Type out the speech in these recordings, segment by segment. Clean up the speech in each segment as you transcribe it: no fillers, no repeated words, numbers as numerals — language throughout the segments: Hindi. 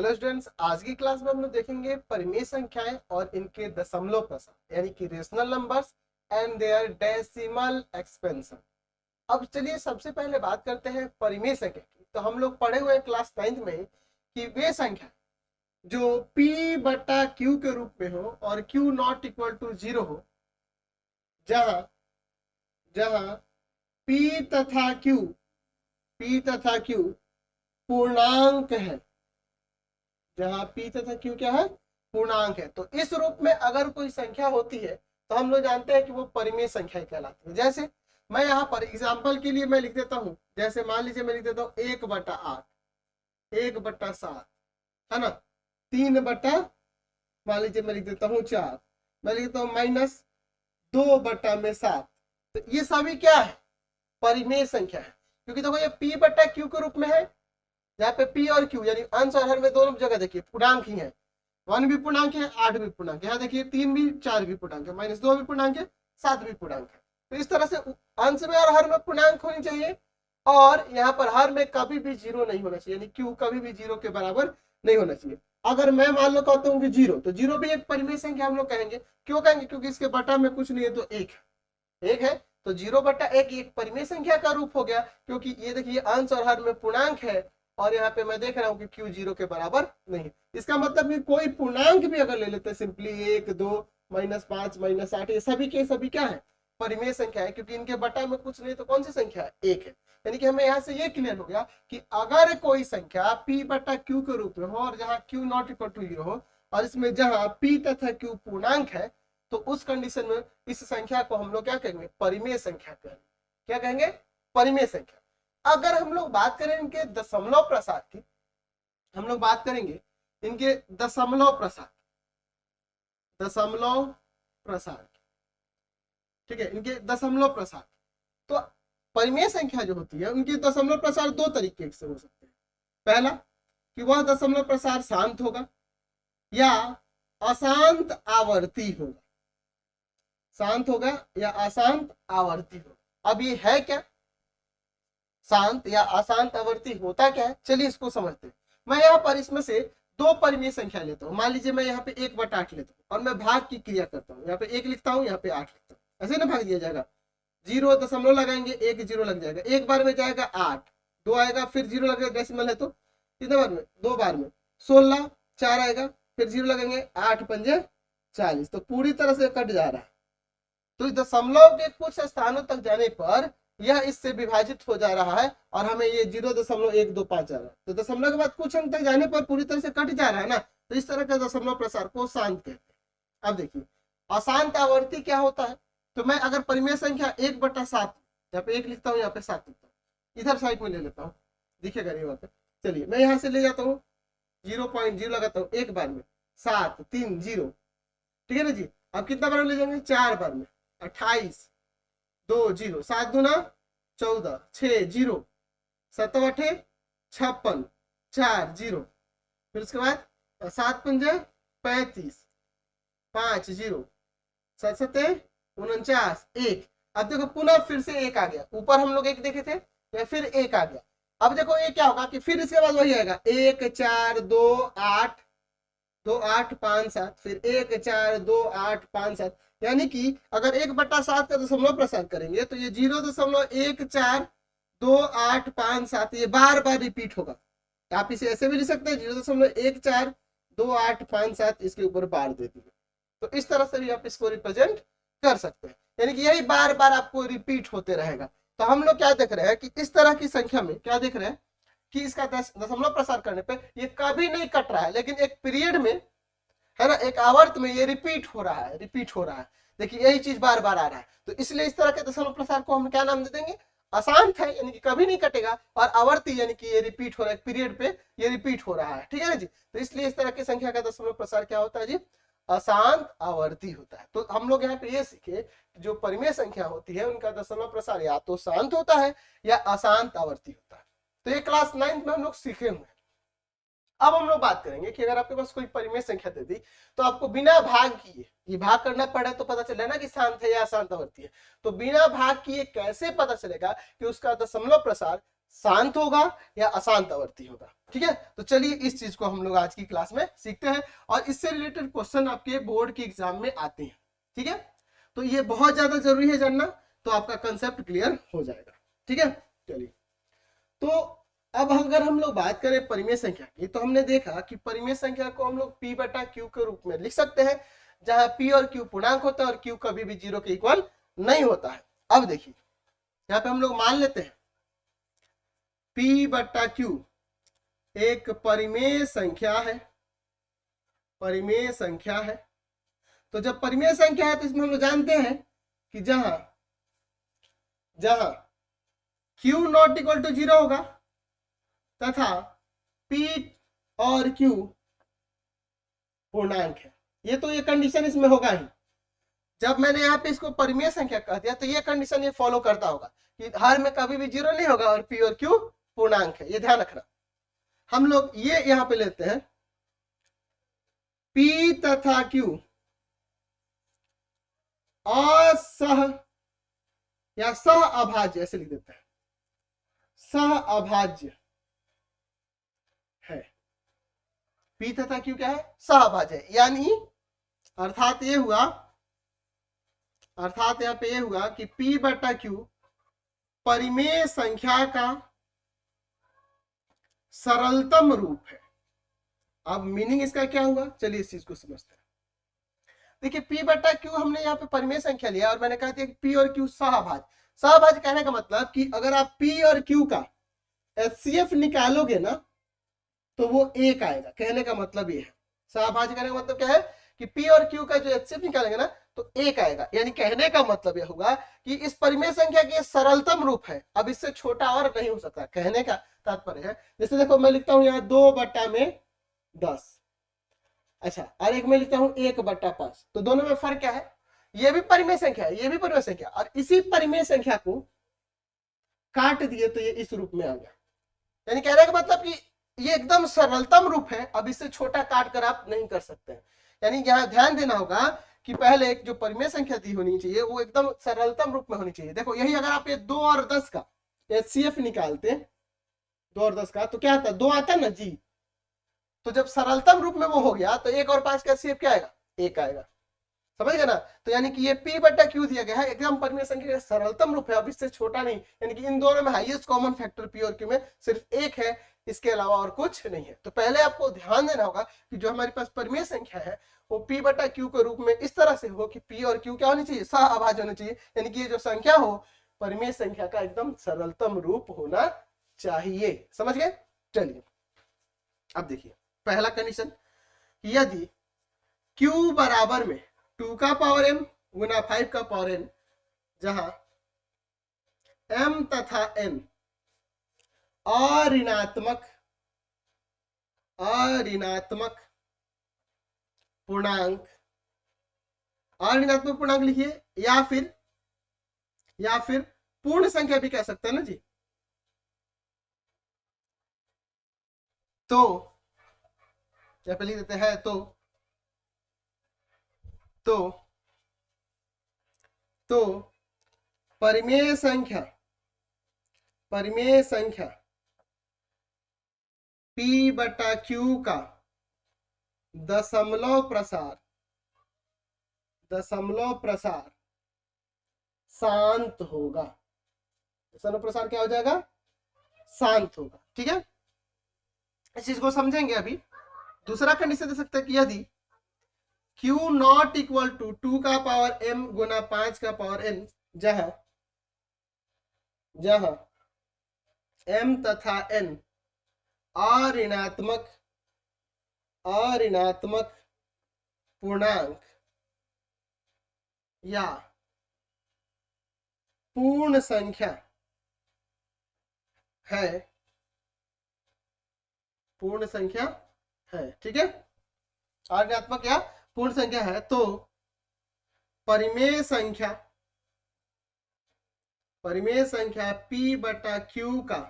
हेलो स्टूडेंट्स, आज की क्लास में हम लोग देखेंगे परिमेय संख्याएं और इनके दशमलव प्रसार यानी कि rational numbers and their decimal expansion. अब चलिए सबसे पहले बात करते हैं परिमेय संख्या की। तो हम लोग पढ़े हुए हैं क्लास 9th में कि वे संख्या जो p बटा q के रूप में हो और q नॉट इक्वल टू 0 हो, जहां जहां p तथा q पूर्णांक है, जहां p तथा q क्या है, पूर्णांक है। तो इस रूप में अगर कोई संख्या होती है तो हम लोग जानते हैं कि वो परिमेय संख्या कहलाती है। जैसे मैं यहाँ पर एग्जाम्पल के लिए मैं लिख देता हूँ, जैसे मान लीजिए मैं लिख देता हूँ 1/8, 1/7, है ना, 3 मान लीजिए मैं लिख देता हूँ 4, मैं लिख देता हूँ -2/7। तो ये सभी क्या है, परिमेय संख्या है, क्योंकि देखो ये p बटा q के रूप में है, यहाँ पे p और q यानी अंश और हर में दोनों जगह देखिए पूर्णांक ही है। 1 भी पूर्णांक है, 8 भी पूर्णांक है, यहाँ देखिए 3 भी 4 भी पूर्णांक है, -2 भी पूर्णांक है, 7 भी पूर्णांक है। तो इस तरह से अंश में और हर में पूर्णांक होनी चाहिए, और यहाँ पर हर में कभी भी 0 नहीं होना चाहिए, यानी q कभी भी 0 के बराबर नहीं होना चाहिए। अगर मैं मान लो कहता हूँ कि 0, तो 0 भी एक परिमेय संख्या हम लोग कहेंगे। क्यों कहेंगे? क्योंकि इसके बटा में कुछ नहीं है तो एक है, तो 0/1 एक परिमेय संख्या का रूप हो गया, क्योंकि ये देखिए अंश और हर में पूर्णांक है, और यहाँ पे मैं देख रहा हूँ कि q 0 के बराबर नहीं। इसका मतलब कि कोई पूर्णांक भी अगर ले लेते हैं, सिंपली 1, 2, -5, -8, ये सभी के सभी क्या है, परिमेय संख्या है, क्योंकि इनके बटा में कुछ नहीं तो कौन सी संख्या है, 1 है। यानी कि हमें यहाँ से ये क्लियर हो गया कि अगर कोई संख्या p बटा q के रूप में हो और जहाँ q नॉट इक्वल टू 0 हो, और इसमें जहाँ p तथा q पूर्णांक है, तो उस कंडीशन में इस संख्या को हम लोग क्या कहेंगे, परिमेय संख्या कहेंगे। क्या कहेंगे? परिमेय संख्या। अगर हम लोग बात करें इनके दशमलव प्रसार की, हम लोग बात करेंगे इनके दशमलव प्रसार, ठीक है, इनके दशमलव प्रसार। तो परिमेय संख्या जो होती है उनके दशमलव प्रसार दो तरीके से हो सकते हैं। पहला कि वह दशमलव प्रसार शांत होगा या अशांत आवर्ती होगा, शांत होगा या अशांत आवर्ती होगा। अब ये है क्या, शांत या अशांत आवर्ती होता क्या है, चलिए इसको समझते हैं। मैं यहाँ पर इसमें से दो परिमेय संख्या लेता हूँ। मान लीजिए मैं यहाँ पे 1/8 लेता हूँ और मैं भाग की क्रिया करता हूँ, यहाँ पे 1 लिखता हूँ, यहाँ पे 8 लिखता हूँ, ऐसे ना भाग दिया जाएगा। 0 दशमलव लगाएंगे, 1 0 लग जाएगा, एक बार में जाएगा 8, 2 आएगा, फिर 0 लगेगा, डेसिमल है तो कितने बार में, 2 बार में 16, 4 आएगा, फिर 0 लगेंगे, 8 पंजे 40, तो पूरी तरह से कट जा रहा है। तो दशमलव के कुछ स्थानों तक जाने पर यह इससे विभाजित हो जा रहा है और हमें ये 0.125 आ रहा है। तो दशमलव के बाद कुछ अंक तक जाने पर पूरी तरह से कट जा रहा है ना, तो इस तरह का दशमलव प्रसार को शांत कहते हैं। अब देखिए अशांत आवर्ती क्या होता है, तो मैं अगर परिमेय संख्या 1/7, यहाँ पे 1 लिखता हूँ, यहाँ पे 7 लिखता हूँ, इधर साइड में ले लेता हूँ, दिखेगा नहीं वहां पे। चलिए मैं यहाँ से ले जाता हूँ, 0.0 लगाता हूँ एक बार में, 7 3 0, ठीक है ना जी। अब कितना बार ले जाएंगे, 4 बार में, 28 2 0, 7 दूना 14, 6 0, 7 8 56, 4 0, फिर उसके बाद 7 पंजे 35, 5 0, 7 7 49, 1। अब देखो पुनः फिर से 1 आ गया, ऊपर हम लोग 1 देखे थे, या फिर 1 आ गया। अब देखो ये क्या होगा कि फिर इसके बाद वही आएगा, 1 4 2 8 2 8 5 7, फिर 1 4 2 8 5 7। यानी कि अगर 1/7 का दशमलव प्रसार करेंगे तो ये 0.142857 ये बार बार रिपीट होगा। आप इसे ऐसे भी लिख सकते हैं, 0.142857 इसके ऊपर बार दे दिए, तो इस तरह से भी आप इसको रिप्रेजेंट कर सकते हैं। यानी कि यही बार बार आपको रिपीट होते रहेगा। तो हम लोग क्या देख रहे हैं कि इस तरह की संख्या में क्या देख रहे हैं कि इसका दशमलव प्रसार करने पे ये कभी नहीं कट रहा है, लेकिन एक पीरियड में, है ना, एक आवर्त में ये रिपीट हो रहा है। देखिए यही चीज बार बार आ रहा है, तो इसलिए इस तरह के दशमलव प्रसार को हम क्या नाम दे देंगे, अशांत है, यानी कि कभी नहीं कटेगा, और आवर्ती यानी कि ये रिपीट हो रहा है, पीरियड पे ये रिपीट हो रहा है, ठीक है ना जी। तो इसलिए इस तरह की संख्या का दशमलव प्रसार क्या होता है जी, अशांत आवर्ती होता है। तो हम लोग यहाँ पे ये सीखे, जो परिमेय संख्या होती है उनका दशमलव प्रसार या तो शांत होता है या अशांत आवर्ती होता है। तो ये क्लास 9th में हम लोग सीखे हुए हैं। अब हम लोग बात करेंगे कि अगर आपके पास कोई परिमेय संख्या दे दी तो आपको बिना भाग किए ये भाग करना पड़े तो पता चले ना कि शांत है या अशांत आवर्ती है। तो बिना भाग किए कैसे पता चलेगा कि उसका दशमलव प्रसार शांत होगा या अशांत आवर्ती होगा। ठीक है, तो चलिए इस चीज को हम लोग आज की क्लास में सीखते हैं और इससे रिलेटेड क्वेश्चन आपके बोर्ड के एग्जाम में आते हैं। ठीक है, तो ये बहुत ज्यादा जरूरी है जानना, तो आपका कंसेप्ट क्लियर हो जाएगा। ठीक है, चलिए तो अब अगर हम लोग बात करें परिमेय संख्या की, तो हमने देखा कि परिमेय संख्या को हम लोग p बटा q के रूप में लिख सकते हैं, जहां p और q पूर्णांक होता है और q कभी भी 0 के इक्वल नहीं होता है। अब देखिए यहाँ पे हम लोग मान लेते हैं p बटा q एक परिमेय संख्या है, परिमेय संख्या है। तो जब परिमेय संख्या है तो इसमें हम लोग जानते हैं कि जहां जहां q नॉट इक्वल टू 0 होगा तथा p और q पूर्णांक है, ये तो ये कंडीशन इसमें होगा ही। जब मैंने यहाँ पे इसको परिमेय संख्या कह दिया तो ये कंडीशन ये फॉलो करता होगा कि हर में कभी भी 0 नहीं होगा और p और q पूर्णांक है, ये ध्यान रखना। हम लोग ये यहाँ पे लेते हैं p तथा q असह या सह अभाज्य, ऐसे लिख देते हैं, सह अभाज्य है। p तथा q क्या है? सह अभाज्य है। यानी अर्थात ये हुआ, अर्थात यहाँ पे ये हुआ कि p बटा q परिमेय संख्या का सरलतम रूप है। अब मीनिंग इसका क्या हुआ, चलिए इस चीज को समझते हैं। देखिए p बटा q हमने यहाँ पे परिमेय संख्या लिया और मैंने कहा था कि p और q सहभाज्य। सहभाज्य कहने का मतलब कि अगर आप p और q का HCF निकालोगे ना तो वो एक आएगा, कहने का मतलब ये है। सहभाज्य कहने का मतलब क्या है कि p और q का जो HCF निकालेंगे ना तो एक आएगा, यानी कहने का मतलब यह होगा कि इस परिमेय संख्या की सरलतम रूप है, अब इससे छोटा और नहीं हो सकता, कहने का तात्पर्य है। जैसे देखो मैं लिखता हूं यहाँ 2/10, अच्छा, और एक में लिखता हूं 1/5, तो दोनों में फर्क क्या है? ये भी परिमेय संख्या है, ये भी परिमेय संख्या, और इसी परिमेय संख्या को काट दिए तो ये इस रूप में आ गया। यानी कहने का मतलब कि ये एकदम सरलतम रूप है, अब इससे छोटा काट कर आप नहीं कर सकते हैं। यानी यहाँ ध्यान देना होगा कि पहले एक जो परिमेय संख्या दी होनी चाहिए वो एकदम सरलतम रूप में होनी चाहिए। देखो यही अगर आप ये 2 और 10 का HCF निकालते, 2 और 10 का, तो क्या आता? 2 आता ना जी। तो जब सरलतम रूप में वो हो गया तो 1 और 5 का HCF क्या आएगा? 1 आएगा, समझ गए ना? तो यानी कि ये p बटा q दिया गया है, एकदम परिमेय संख्या का सरलतम रूप है, अब इससे छोटा नहीं। यानी कि इन दोनों में हाईएस्ट कॉमन फैक्टर p और q में सिर्फ 1 है, इसके अलावा और कुछ नहीं है। तो पहले आपको ध्यान देना होगा कि जो हमारे पास परिमेय संख्या है वो p बटा q के रूप में इस तरह से हो कि p और q क्या होनी चाहिए? सहअभाज्य होनी चाहिए। यानी कि ये जो संख्या हो परिमेय संख्या का एकदम सरलतम रूप होना चाहिए, समझ गए? चलिए अब देखिए पहला कंडीशन, यदि q बराबर में 2 का पावर m गुना 5 का पावर n, जहां m तथा n अऋणात्मक पूर्णांक, अऋणात्मक पूर्णांक लिखिए, या फिर पूर्ण संख्या भी कह सकते हैं ना जी। तो क्या पे लिख देते हैं, तो परिमेय संख्या p बटा q का दशमलव प्रसार शांत होगा। दशमलव प्रसार क्या हो जाएगा? शांत होगा। ठीक है, इस चीज को समझेंगे अभी। दूसरा कंडीशन दे सकते हैं कि यदि q नॉट इक्वल टू 2 का पावर m गुना 5 का पावर n, जहां m तथा n अऋणात्मक पूर्णांक या पूर्ण संख्या है, ठीक है, अऋणात्मक या पूर्ण संख्या है, तो परिमेय संख्या p बटा q का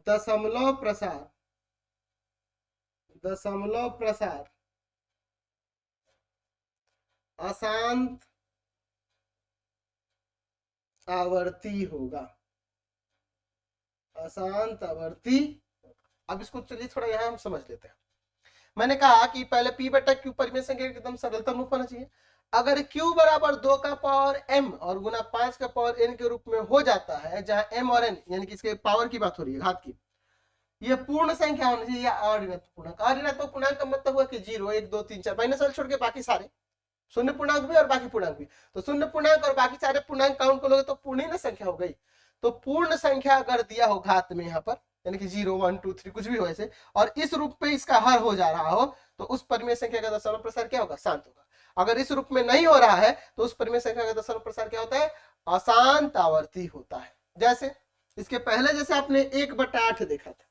दशमलव प्रसार अशांत आवर्ती होगा। अशांत आवर्ती। अब इसको चलिए थोड़ा यहाँ हम समझ लेते हैं। मैंने कहा कि पहले p बटा q परिमेय संख्या एकदम सरलतम रूप होना चाहिए। अगर q बराबर 2 का पावर m और गुना 5 का पावर n के रूप में हो जाता है, जहां m और n यानी कि इसके पावर की बात हो रही है, घात की, ये पूर्ण संख्या होनी चाहिए या अऋणात्मक पूर्णांक। अऋणात्मक पूर्णांक का मतलब हुआ कि 0 1 2 3 4 माइनस वाले छोड़ के बाकी सारे शून्य पूर्णांक भी और बाकी पूर्णांक भी। तो शून्य पूर्णांक और बाकी सारे पूर्णांक काउंट कर लोगे तो पूर्ण संख्या हो गई। तो पूर्ण संख्या अगर दिया हो घात में यहाँ पर, यानी कि 0 1 2 3 कुछ भी हो ऐसे, और इस रूप में इसका हर हो जा रहा हो, तो उस परिमेय संख्या का दशमलव प्रसार क्या होगा? शांत होगा। अगर इस रूप में नहीं हो रहा है तो उस परिमेय संख्या का दशमलव प्रसार क्या होता है? अशांत आवर्ती होता है। जैसे इसके पहले जैसे आपने 1/8 देखा था,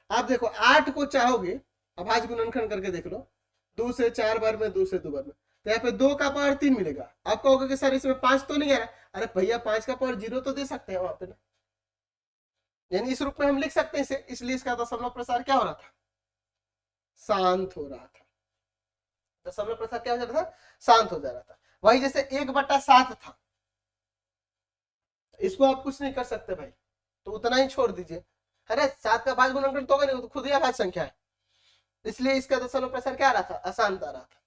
आप देखो 8 को चाहोगे अभाज्य गुणनखंड करके देख लो, 2 से 4 बार में, 2 से 2 बार में, तो यहाँ पे 2 का पावर 3 मिलेगा। आप कहोगे कि सर इसमें 5 तो नहीं आ रहा। अरे भैया 5 का पावर 0 तो दे सकते हैं वहां पे ना, यानी इस रूप में हम लिख सकते हैं इसे, इसलिए इसका दशमलव प्रसार क्या हो रहा था? शांत हो रहा था। दशमलव प्रसार क्या हो जा रहा था? शांत हो जा रहा था। वही जैसे 1/7 था, इसको आप कुछ नहीं कर सकते भाई, तो उतना ही छोड़ दीजिए। अरे 7 का भाज्य गुणनखंड तो होगा नहीं, तो खुद ही अभाज्य संख्या है, इसलिए इसका दशमलव प्रसार क्या आ रहा था? अशांत आ रहा था।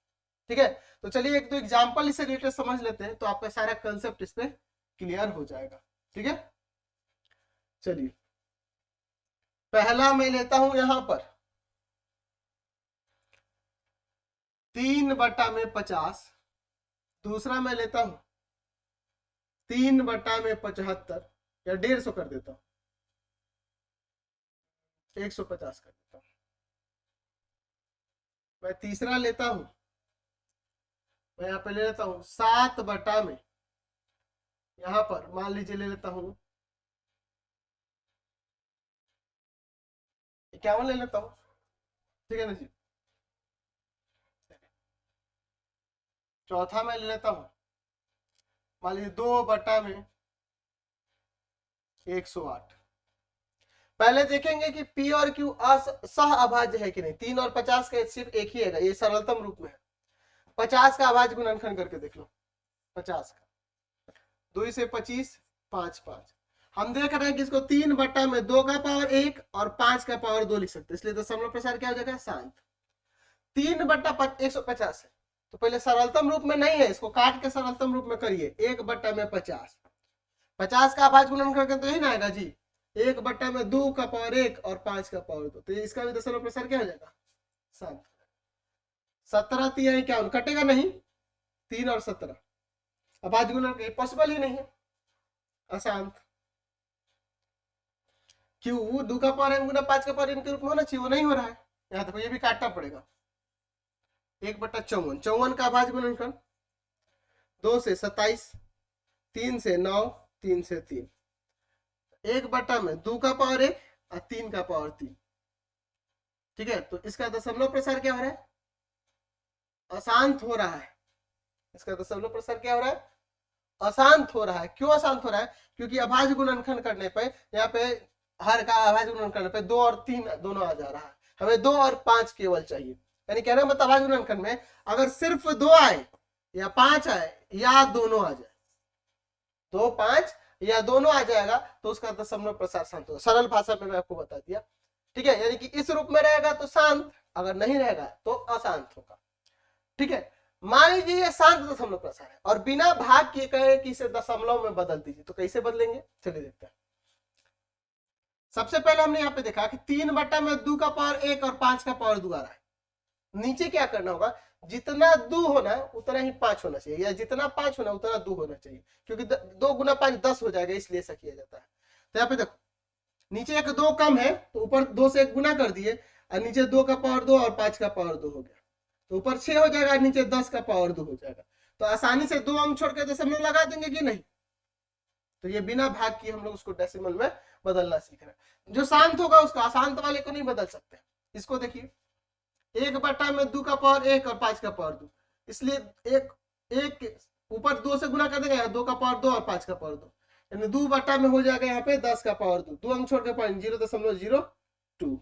ठीक है, तो चलिए एक दो एग्जाम्पल इससे रिलेटेड समझ लेते हैं, तो आपका सारा कंसेप्ट इस पे क्लियर हो जाएगा। ठीक है, चलिए पहला मैं लेता हूं यहां पर 3/50, दूसरा मैं लेता हूं 3/75, या 150 कर देता हूं, 150 कर देता हूं। मैं तीसरा लेता हूं, मैं यहाँ पे ले लेता हूं 7 में, यहां पर मान लीजिए ले लेता हूं 51 ले लेता हूं। ठीक है ना जी। चौथा मैं ले लेता हूं मान लीजिए 2/108। पहले देखेंगे कि P और Q सह अभाज्य है कि नहीं। 3 और 50 का सिर्फ एक ही है, ये सरलतम रूप में है। 50 का अभाज्य गुणनखंड करके देख लो, 50 का 2 से 25 5 5। हम देख रहे हैं कि इसको 3/2 का पावर 1 और 5 का पावर 2 लिख सकते हैं, इसलिए दशमलव प्रसार क्या हो जाएगा? शांत। 3/150 है, तो पहले सरलतम रूप में नहीं है, इसको काट के सरलतम रूप में करिए। 1/50, 50 का अभाज्य गुणनखंड करके तो यही ना आएगा जी। 1/2 का पावर 1 और 5 का पावर 2, तो इसका भी दशमलव प्रसार क्या हो जाएगा? 7। 17 3 51 कटेगा नहीं, 3 और 17 अभाज्य गुणनखंड पॉसिबल ही नहीं है, अशांत। क्यों? 2 का पावर m गुना 5 का पावर n के रूप में होना चाहिए, वो नहीं हो रहा है। यहाँ देखो ये भी काटना पड़ेगा। 1/54, 54 का अभाज्य गुणनखंड 2 से 27, 3 से 9, 3 से 3, 1/2 का पावर 1 और 3 का पावर 3। ठीक है, तो इसका दशमलव प्रसार क्या हो रहा है? अशांत हो रहा है। इसका दशमलव प्रसार क्या हो रहा है? अशांत हो रहा है। क्यों अशांत हो रहा है? क्योंकि अभाज्य गुणनखंड करने पे यहाँ पे हर का अभाज्य गुणनखंड करने पे 2 और 3 दोनों आ जा रहा है, हमें 2 और 5 केवल चाहिए। यानी कहना मतलब अभाज्य गुणनखंड में अगर सिर्फ 2 आए या 5 आए या दोनों आ जाए, 2 5 या दोनों आ जाएगा, तो उसका दशमलव प्रसार शांत होगा। सरल भाषा में मैं आपको बता दिया। ठीक है, यानी कि इस रूप में रहेगा तो शांत, अगर नहीं रहेगा तो अशांत होगा। ठीक है, मान लीजिए ये शांत दशमलव प्रसार है और बिना भाग किए कहे कि इसे दशमलव में बदल दीजिए, तो कैसे बदलेंगे? चलिए देखते हैं। सबसे पहले हमने यहाँ पे देखा कि 3/2 का पावर 1 और 5 का पावर 2 आ रहा है। नीचे क्या करना होगा? जितना 2 होना उतना ही 5 होना चाहिए, या जितना 5 होना उतना 2 होना चाहिए, क्योंकि 2 गुना 5 10 हो जाएगा, इसलिए ऐसा किया जाता है। तो यहाँ पे देखो नीचे एक 2 कम है तो ऊपर 2 से 1 गुना कर दिए, और नीचे 2 का पावर 2 और 5 का पावर 2 हो गया, तो ऊपर 6 हो जाएगा, नीचे 10 का पावर 2 हो जाएगा। तो आसानी से 2 अंक छोड़ के दशमलव लगा देंगे कि नहीं? तो ये बिना भाग किए हम लोग उसको डेसिमल में बदलना सीख रहे हैं। जो शांत होगा उसका अशांत वाले को नहीं बदल सकते। इसको देखिए 1/2 का पावर 1 और 5 का पावर 2, इसलिए एक ऊपर 2 से गुना कर देगा, 2 का पावर 2 और 5 का पावर 2, यानी 2 में हो जाएगा यहाँ पे 10 का पावर 2, 2 अंक छोड़ के पॉइंट 0.02।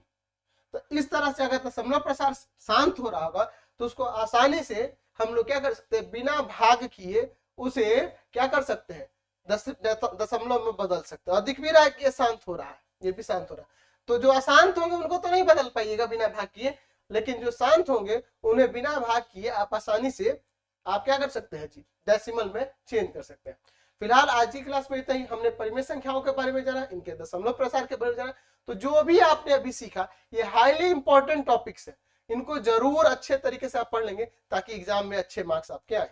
तो इस तरह से अगर दशमलव प्रसार शांत हो रहा होगा तो उसको आसानी से हम लोग क्या कर सकते हैं? बिना भाग किए उसे क्या कर सकते हैं? दशमलव में बदल सकते हो। और दिख भी रहा है कि ये शांत हो रहा है, ये भी शांत हो रहा है। तो जो अशांत होंगे उनको तो नहीं बदल पाइएगा बिना भाग किए, लेकिन जो शांत होंगे उन्हें बिना भाग किए आप आसानी से आप क्या कर सकते हैं जी, डेसिमल में चेंज कर सकते हैं। फिलहाल आज की क्लास में इतना ही। हमने परिमेय संख्याओं के बारे में जाना, इनके दशमलव प्रसार के बारे में जाना। तो जो भी आपने अभी सीखा ये हाईली इंपॉर्टेंट टॉपिक्स है, इनको जरूर अच्छे तरीके से आप पढ़ लेंगे ताकि एग्जाम में अच्छे मार्क्स आपके आए।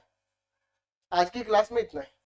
आज की क्लास में इतना ही।